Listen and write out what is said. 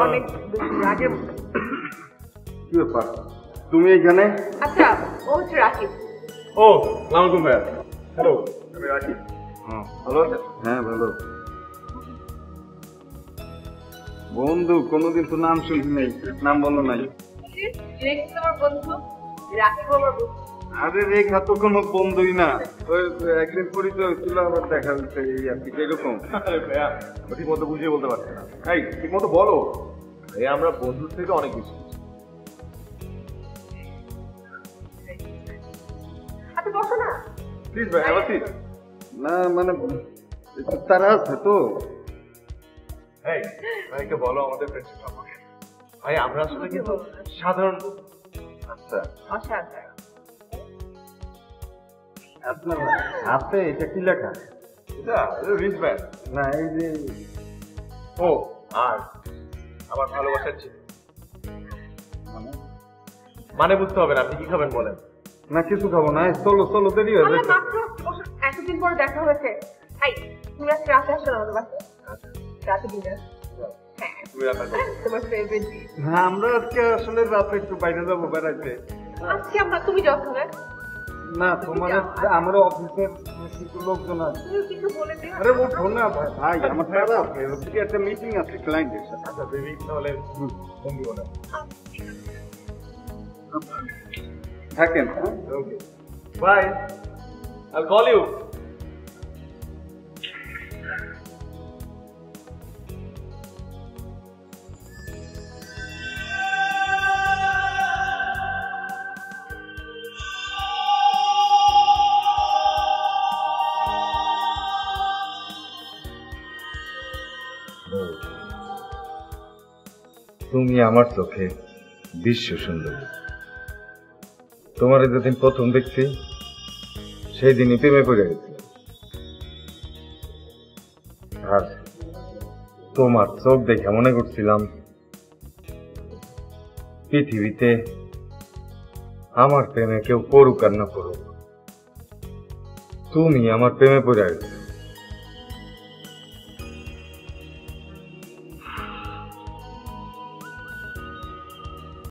অনেক রাগের মতো। কি ব্যাপার তুমি এখানে? আচ্ছা ও হচ্ছে রাকিব। ও আসসালামু ভাইয়া। হ্যালো আমি রাকিব। ভালো আছেন? হ্যাঁ ভালো। বন্ধু কোনোদিন তো নাম শুনি নাই, নাম বলো নাই। রেখা তোমার বন্ধু, রাকিব আমার বন্ধু। আরে রেখা তো কোনো বন্ধুই না, ওই একদিন পরিচয় ছিল আবার দেখা হচ্ছে এই আর কি এরকম। আরে ভাইয়া ঠিক মতো বুঝিয়ে বলতে পারছি না। এই ঠিক মতো বলো। এই আমরা বন্ধুর থেকে অনেক বেশি। আচ্ছা বসো না প্লিজ ভাই আবার ঠিক। না মানে একটু তারা আছে তো। এই ভাইকে বলো আমাদের ফ্রেন্ডশিপ সম্পর্কে। ভাই আমরা আসলে কিন্তু সাধারণ। আচ্ছা অসাধারণ। আপনার হাতে এটা কি লেখা? এটা রিচ ব্যান্ড। না এই যে ও আর আমার ভালোবাসার ছিল। মানে বুঝতে হবে না, আপনি কি খাবেন বলেন? না কিছু খাবো না, চলো চলো দেরি হয়ে আমরা যাচ্ছে। মাত্র এতদিন পরে দেখা হয়েছে। এই তুমি আজকে রাতে আসো না আমাদের বাসায়? রাতে ডিনার। হ্যাঁ তুমি রান্না করো। তোমার ফেভারিট ডিশ। হ্যাঁ আমরা আজকে আসলে রাতে একটু বাইরে যাবো বেড়াইতে। আজকে আমরা তুমি যখন না তোমার আমার অফিসের কিছু লোকজন আছে। তুমি কিছু বলে দিও। আরে ওঠো না ভাই, ভাই আমার তারা আছে, ওদিকে একটা মিটিং আছে ক্লায়েন্টের সাথে। আচ্ছা বেবি তাহলে ফোন দিও না। থাকেন হ্যাঁ? Okay bye, I call you. তুমি আমার চোখে বিশ্ব সুন্দরী। তোমার যেদিন প্রথম দেখছি সেই দিনই প্রেমে পড়ে গেছি। আর তোমার চোখ দেখে মনে করছিলাম পৃথিবীতে আমার প্রেমে কেউ পড়ুক আর না পড়ুক, তুমি আমার প্রেমে পড়ে গেছো।